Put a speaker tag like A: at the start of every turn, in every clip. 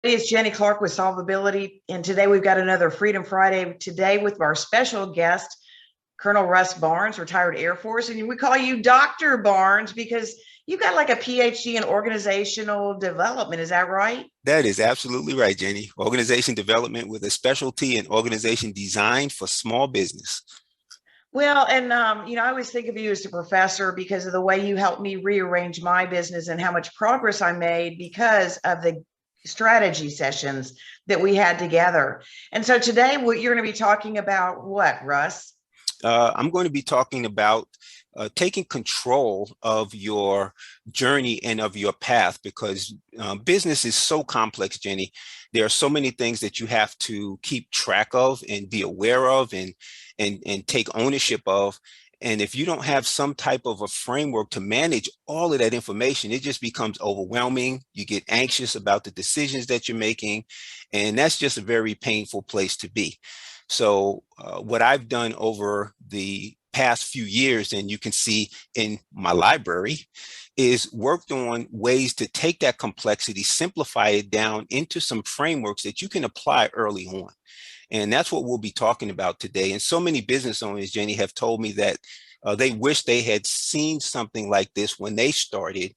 A: It's Jenny Clark with Solvability, and today we've got another Freedom Friday today with our special guest, Colonel Russ Barnes, retired Air Force, and we call you Dr. Barnes because you got like a PhD in organizational development. Is that right?
B: That is absolutely right, Jenny. Organization development with a specialty in organization design for small business.
A: Well, and I always think of you as a professor because of the way you helped me rearrange my business and how much progress I made because of the strategy sessions that we had together. And so today, what you're going to be talking about, what, Russ?
B: I'm going to be talking about taking control of your journey and of your path because business is so complex, Jenny. There are so many things that you have to keep track of and be aware of and take ownership of. And if you don't have some type of a framework to manage all of that information, it just becomes overwhelming. You get anxious about the decisions that you're making, and that's just a very painful place to be. So what I've done over the past few years, and you can see in my library, is worked on ways to take that complexity, simplify it down into some frameworks that you can apply early on. And that's what we'll be talking about today. And so many business owners, Jenny, have told me that they wish they had seen something like this when they started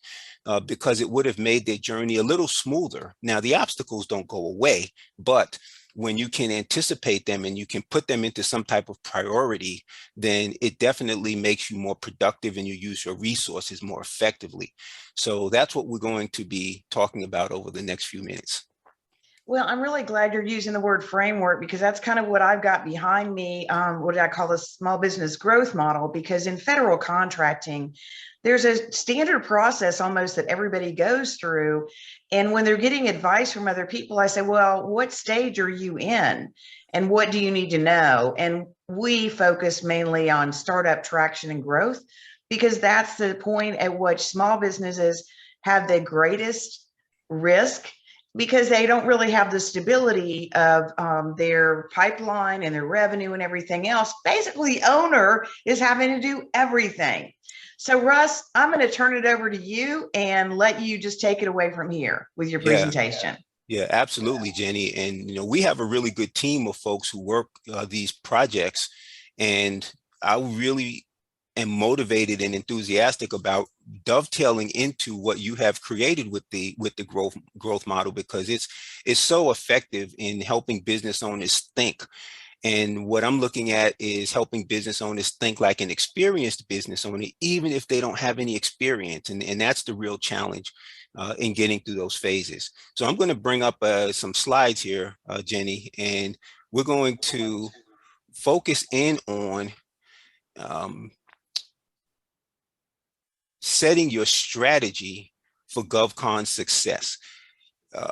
B: because it would have made their journey a little smoother. Now, the obstacles don't go away, but when you can anticipate them and you can put them into some type of priority, then it definitely makes you more productive and you use your resources more effectively. So that's what we're going to be talking about over the next few minutes.
A: Well, I'm really glad you're using the word framework because that's kind of what I've got behind me. What I call the small business growth model, because in federal contracting, there's a standard process almost that everybody goes through. And when they're getting advice from other people, I say, well, what stage are you in? And what do you need to know? And we focus mainly on startup traction and growth because that's the point at which small businesses have the greatest risk because they don't really have the stability of their pipeline and their revenue and everything else. Basically, the owner is having to do everything. So, Russ, I'm going to turn it over to you and let you just take it away from here with your
B: Yeah.
A: presentation.
B: Yeah, absolutely, Jenny. And we have a really good team of folks who work these projects, and I really am motivated and enthusiastic about dovetailing into what you have created with the growth model because it's so effective in helping business owners think. And what I'm looking at is helping business owners think like an experienced business owner, even if they don't have any experience. And that's the real challenge in getting through those phases. So I'm going to bring up some slides here, Jenny, and we're going to focus in on setting your strategy for GovCon success.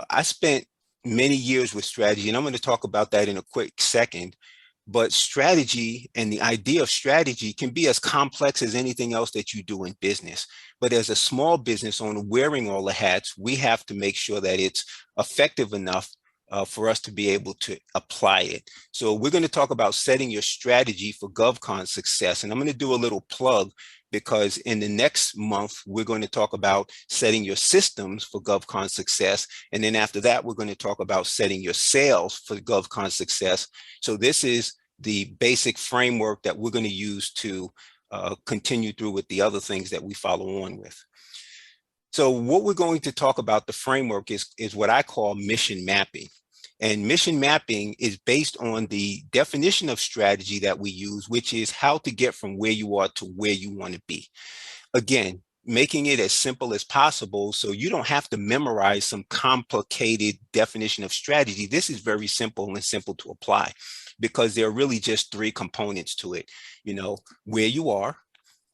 B: I spent many years with strategy, and I'm going to talk about that in a quick second. But strategy and the idea of strategy can be as complex as anything else that you do in business. But as a small business owner wearing all the hats, we have to make sure that it's effective enough for us to be able to apply it. So we're going to talk about setting your strategy for GovCon success. And I'm going to do a little plug because in the next month, we're going to talk about setting your systems for GovCon success. And then after that, we're going to talk about setting your sales for GovCon success. So this is the basic framework that we're going to use to continue through with the other things that we follow on with. So what we're going to talk about, the framework is what I call mission mapping. And mission mapping is based on the definition of strategy that we use, which is how to get from where you are to where you want to be. Again, making it as simple as possible so you don't have to memorize some complicated definition of strategy. This is very simple and simple to apply because there are really just three components to it. Where you are,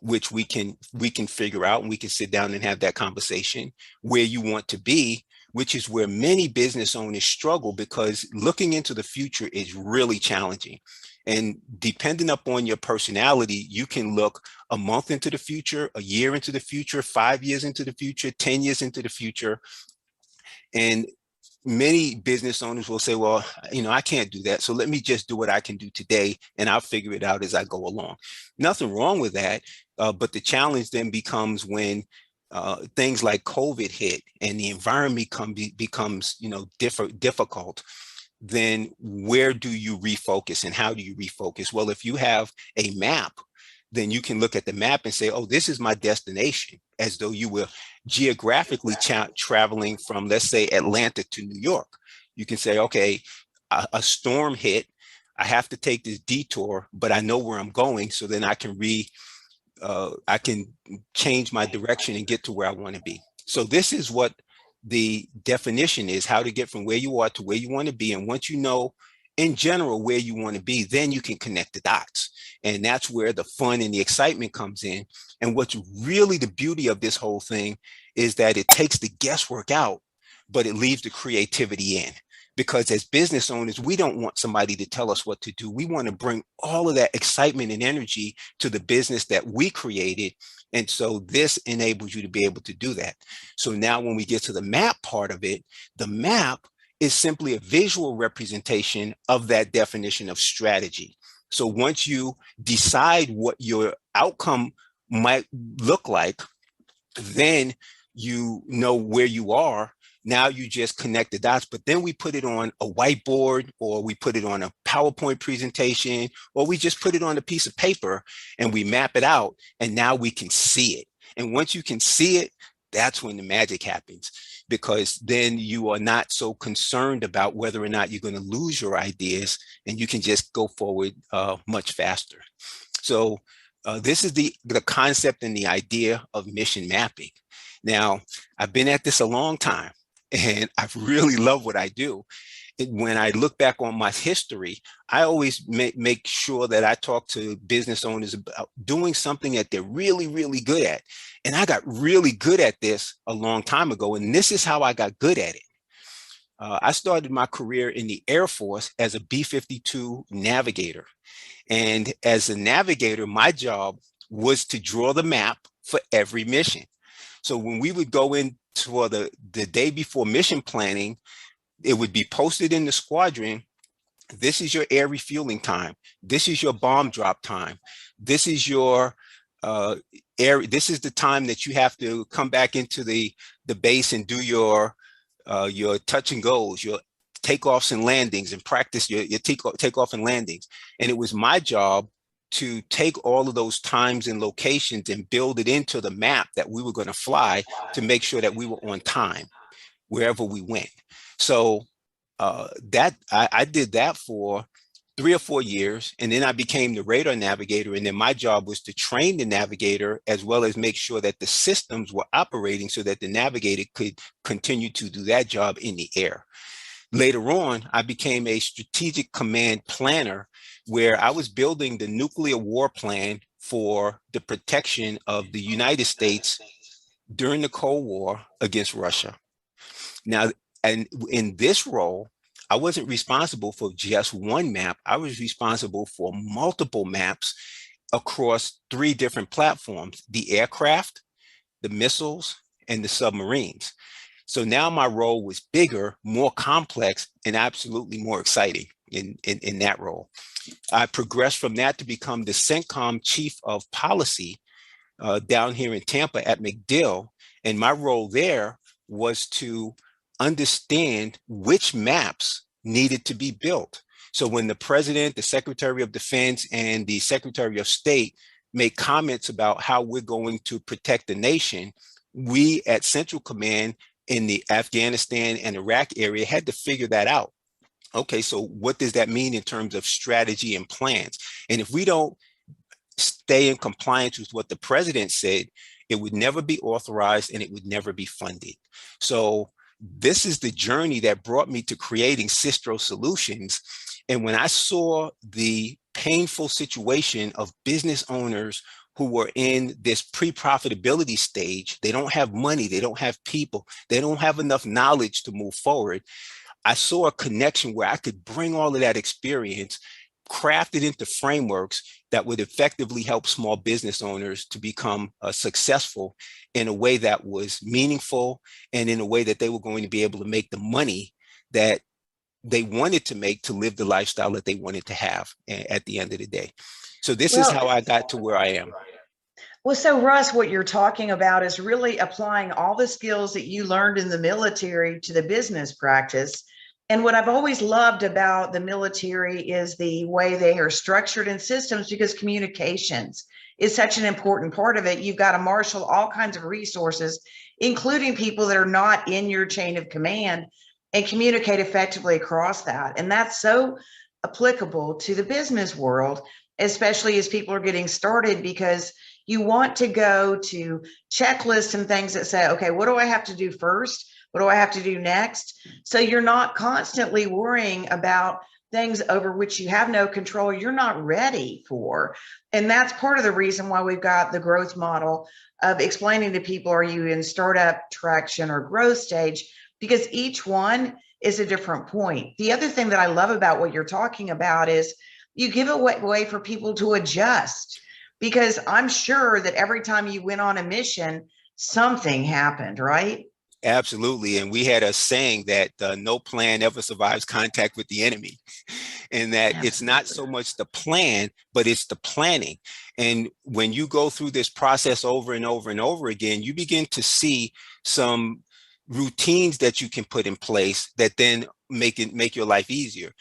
B: which we can figure out and we can sit down and have that conversation. Where you want to be, which is where many business owners struggle because looking into the future is really challenging. And depending upon your personality, you can look a month into the future, a year into the future, 5 years into the future, 10 years into the future. And many business owners will say, well, I can't do that. So let me just do what I can do today and I'll figure it out as I go along. Nothing wrong with that. But the challenge then becomes when things like COVID hit and the environment becomes, difficult, then where do you refocus and how do you refocus? Well, if you have a map, then you can look at the map and say, oh, this is my destination, as though you were geographically traveling from, let's say, Atlanta to New York. You can say, okay, a storm hit. I have to take this detour, but I know where I'm going. So then I can change my direction and get to where I want to be. So this is what the definition is, how to get from where you are to where you want to be. And once you know in general where you want to be, then you can connect the dots. And that's where the fun and the excitement comes in. And what's really the beauty of this whole thing is that it takes the guesswork out, but it leaves the creativity in. Because as business owners, we don't want somebody to tell us what to do. We want to bring all of that excitement and energy to the business that we created. And so this enables you to be able to do that. So now when we get to the map part of it, the map is simply a visual representation of that definition of strategy. So once you decide what your outcome might look like, then you know where you are. Now you just connect the dots, but then we put it on a whiteboard, or we put it on a PowerPoint presentation, or we just put it on a piece of paper and we map it out, and now we can see it. And once you can see it, that's when the magic happens, because then you are not so concerned about whether or not you're going to lose your ideas, and you can just go forward much faster. So this is the concept and the idea of mission mapping. Now, I've been at this a long time, and I really love what I do. When I look back on my history, I always make sure that I talk to business owners about doing something that they're really, really good at. And I got really good at this a long time ago, and this is how I got good at it. I started my career in the Air Force as a B-52 navigator. And as a navigator, my job was to draw the map for every mission. So when we would go in for the day before mission planning, it would be posted in the squadron. This is your air refueling time. This is your bomb drop time. This is your this is the time that you have to come back into the base and do your touch and goes, your takeoffs and landings, and practice your takeoff and landings. And it was my job to take all of those times and locations and build it into the map that we were going to fly, to make sure that we were on time wherever we went. So I did that for 3 or 4 years, and then I became the radar navigator. And then my job was to train the navigator, as well as make sure that the systems were operating so that the navigator could continue to do that job in the air. Later on, I became a strategic command planner, where I was building the nuclear war plan for the protection of the United States during the Cold War against Russia. Now, and in this role, I wasn't responsible for just one map. I was responsible for multiple maps across 3 different platforms: the aircraft, the missiles, and the submarines. So now my role was bigger, more complex, and absolutely more exciting in that role. I progressed from that to become the CENTCOM Chief of Policy down here in Tampa at MacDill. And my role there was to understand which maps needed to be built. So when the President, the Secretary of Defense, and the Secretary of State make comments about how we're going to protect the nation, we at Central Command in the Afghanistan and Iraq area had to figure that out. Okay, so what does that mean in terms of strategy and plans? And if we don't stay in compliance with what the president said, it would never be authorized and it would never be funded. So this is the journey that brought me to creating Sistro Solutions. And when I saw the painful situation of business owners who were in this pre-profitability stage, they don't have money, they don't have people, they don't have enough knowledge to move forward, I saw a connection where I could bring all of that experience, craft it into frameworks that would effectively help small business owners to become successful in a way that was meaningful, and in a way that they were going to be able to make the money that they wanted to make to live the lifestyle that they wanted to have at the end of the day. So this is how I got to where I am.
A: Well, so Russ, what you're talking about is really applying all the skills that you learned in the military to the business practice. And what I've always loved about the military is the way they are structured in systems because communications is such an important part of it. You've got to marshal all kinds of resources, including people that are not in your chain of command, and communicate effectively across that. And that's so applicable to the business world, especially as people are getting started, because you want to go to checklists and things that say, okay, what do I have to do first? What do I have to do next? So you're not constantly worrying about things over which you have no control, you're not ready for. And that's part of the reason why we've got the growth model of explaining to people, are you in startup, traction, or growth stage? Because each one is a different point. The other thing that I love about what you're talking about is you give a way for people to adjust, because I'm sure that every time you went on a mission, something happened, right?
B: Absolutely. And we had a saying that no plan ever survives contact with the enemy. And that it's not
A: Absolutely.
B: so much the plan, but it's the planning. And when you go through this process over and over and over again, you begin to see some routines that you can put in place that then make your life easier.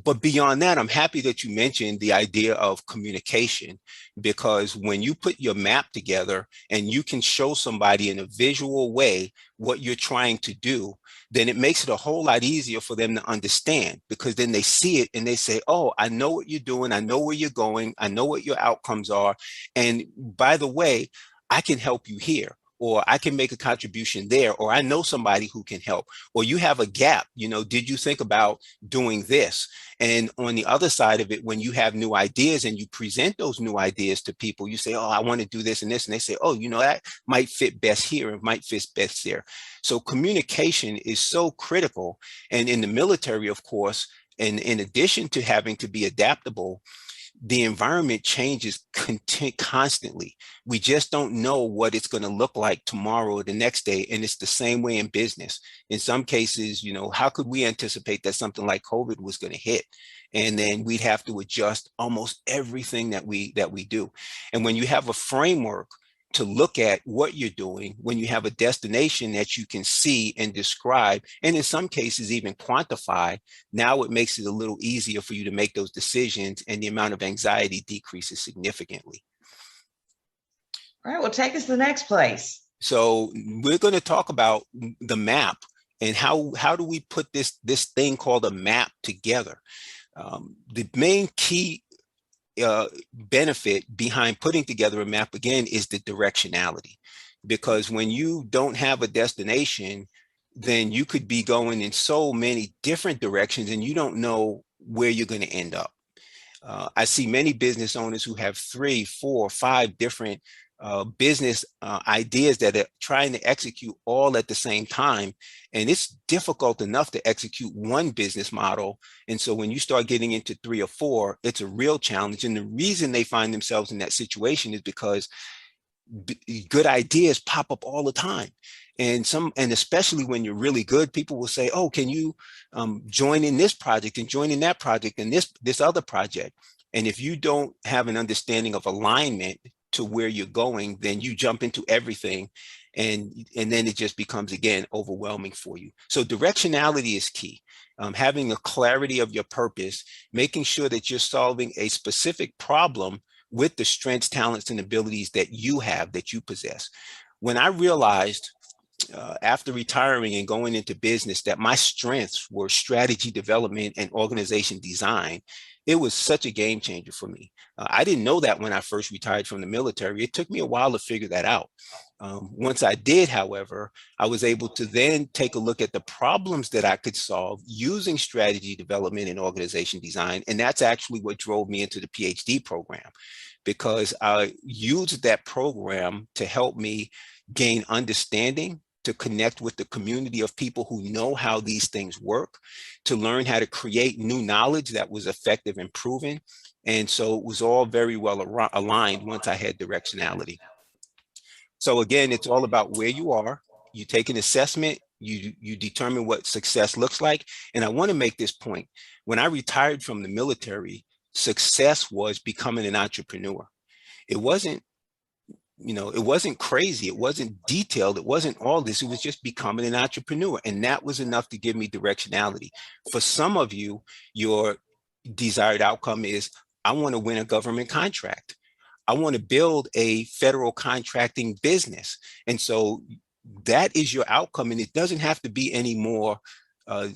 B: But beyond that, I'm happy that you mentioned the idea of communication, because when you put your map together and you can show somebody in a visual way what you're trying to do, then it makes it a whole lot easier for them to understand, because then they see it and they say, oh, I know what you're doing. I know where you're going. I know what your outcomes are. And by the way, I can help you here, or I can make a contribution there, or I know somebody who can help, or you have a gap. Did you think about doing this? And on the other side of it, when you have new ideas and you present those new ideas to people, you say, oh, I want to do this and this. And they say, oh, that might fit best here and might fit best there. So communication is so critical. And in the military, of course, and in addition to having to be adaptable, the environment changes constantly. We just don't know what it's going to look like tomorrow or the next day. And it's the same way in business. In some cases, how could we anticipate that something like COVID was going to hit? And then we'd have to adjust almost everything that we do. And when you have a framework to look at what you're doing, when you have a destination that you can see and describe, and in some cases even quantify, now it makes it a little easier for you to make those decisions, and the amount of anxiety decreases significantly.
A: All right, well, take us to the next place.
B: So we're going to talk about the map and how do we put this thing called a map together. The main key benefit behind putting together a map, again, is the directionality. Because when you don't have a destination, then you could be going in so many different directions and you don't know where you're going to end up. I see many business owners who have 3, 4, 5 different business ideas that are trying to execute all at the same time. And it's difficult enough to execute one business model. And so when you start getting into 3 or 4, it's a real challenge. And the reason they find themselves in that situation is because good ideas pop up all the time. And especially when you're really good, people will say, oh, can you join in this project and join in that project and this other project? And if you don't have an understanding of alignment to where you're going, then you jump into everything. And then it just becomes, again, overwhelming for you. So directionality is key. Having a clarity of your purpose, making sure that you're solving a specific problem with the strengths, talents, and abilities that you have, that you possess. When I realized after retiring and going into business that my strengths were strategy development and organization design, it was such a game changer for me. I didn't know that when I first retired from the military. It took me a while to figure that out. Once I did, however, I was able to then take a look at the problems that I could solve using strategy development and organization design. And that's actually what drove me into the PhD program, because I used that program to help me gain understanding, to connect with the community of people who know how these things work, to learn how to create new knowledge that was effective and proven. And so it was all very well aligned once I had directionality. So again, it's all about where you are. You take an assessment, you determine what success looks like. And I want to make this point. When I retired from the military, success was becoming an entrepreneur. It wasn't it wasn't crazy. It wasn't detailed. It wasn't all this. It was just becoming an entrepreneur. And that was enough to give me directionality. For some of you, your desired outcome is, I want to win a government contract. I want to build a federal contracting business. And so that is your outcome. And it doesn't have to be any more uh,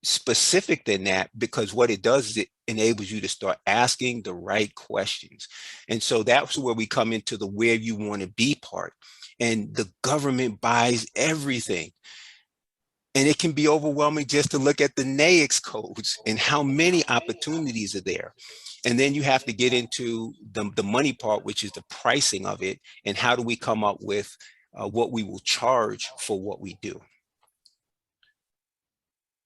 B: specific than that, because what it does is it enables you to start asking the right questions. And so that's where we come into the where you want to be part. And the government buys everything. And it can be overwhelming just to look at the NAICS codes and how many opportunities are there. And then you have to get into the money part, which is the pricing of it. And how do we come up with what we will charge for what we do?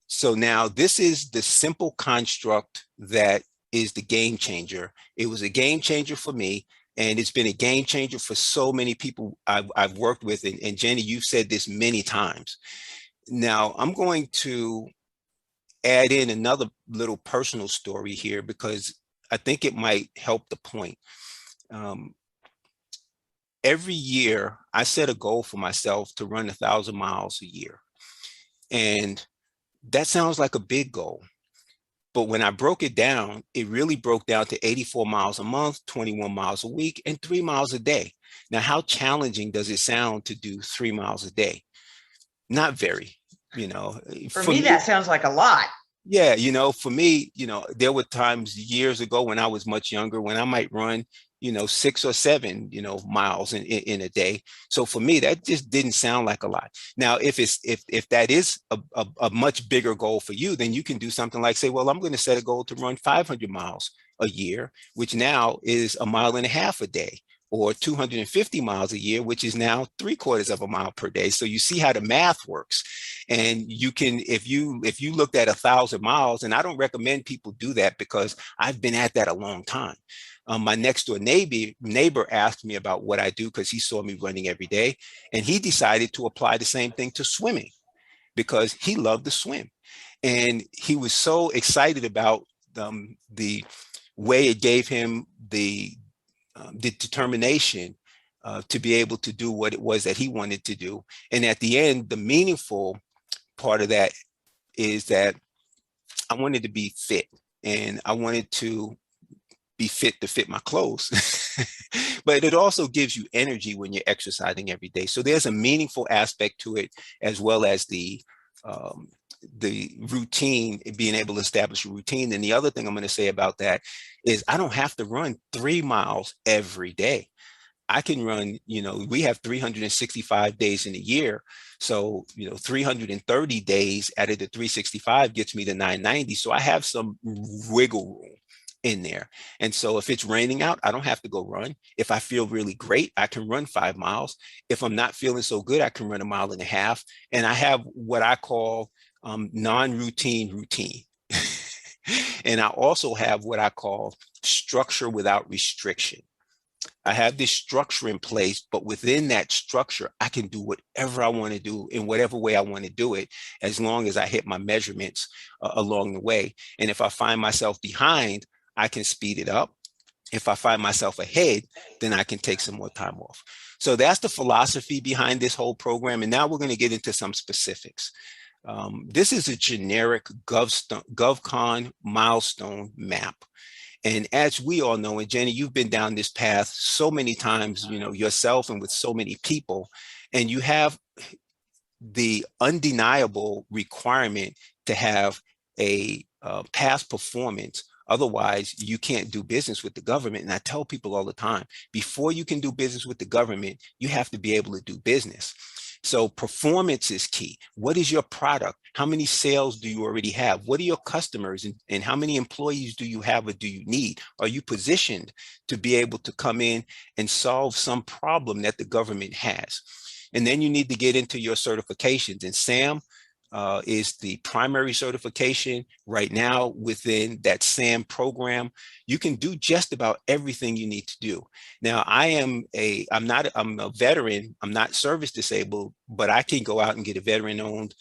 B: So now this is the simple construct that is the game changer. It was a game changer for me, and it's been a game changer for so many people I've worked with. And Jenny, you've said this many times. Now I'm going to add in another little personal story here, because I think it might help the point. Every year I set a goal for myself to run 1,000 miles a year. And that sounds like a big goal. But when I broke it down, it really broke down to 84 miles a month, 21 miles a week, and 3 miles a day. Now, how challenging does it sound to do 3 miles a day? Not very,
A: For me, that sounds like a lot.
B: Yeah, for me, there were times years ago when I was much younger when I might run, 6 or 7, miles in a day. So for me, that just didn't sound like a lot. Now, if that is a much bigger goal for you, then you can do something like say, well, I'm going to set a goal to run 500 miles a year, which now is 1.5 miles a day, or 250 miles a year, which is now 3/4 of a mile per day. So you see how the math works. And you can, if you looked at 1,000 miles, and I don't recommend people do that because I've been at that a long time. My next door neighbor asked me about what I do because he saw me running every day, and he decided to apply the same thing to swimming because he loved to swim. And he was so excited about the way it gave him the determination to be able to do what it was that he wanted to do. And at the end, the meaningful part of that is that I wanted to be fit, and I wanted to be fit to fit my clothes. But it also gives you energy when you're exercising every day. So there's a meaningful aspect to it, as well as the routine, being able to establish a routine. And the other thing I'm going to say about that is I don't have to run 3 miles every day. I can run, we have 365 days in a year. So, 330 days out of the 365 gets me to 990. So I have some wiggle room in there. And so if it's raining out, I don't have to go run. If I feel really great, I can run 5 miles. If I'm not feeling so good, I can run 1.5 miles. And I have what I call non-routine routine. And I also have what I call structure without restriction. I have this structure in place, but within that structure, I can do whatever I want to do in whatever way I want to do it, as long as I hit my measurements along the way. And if I find myself behind, I can speed it up. If I find myself ahead, then I can take some more time off. So that's the philosophy behind this whole program. And now we're going to get into some specifics. This is a generic GovCon milestone map. And as we all know, and Jenny, you've been down this path so many times, yourself and with so many people, and you have the undeniable requirement to have a past performance. Otherwise, you can't do business with the government. And I tell people all the time, before you can do business with the government, you have to be able to do business. So performance is key. What is your product? How many sales do you already have? What are your customers, and how many employees do you have or do you need? Are you positioned to be able to come in and solve some problem that the government has? And then you need to get into your certifications. And SAM is the primary certification right now within that SAM program. You can do just about everything you need to do. Now, I'm a veteran. I'm not service disabled, but I can go out and get a veteran-owned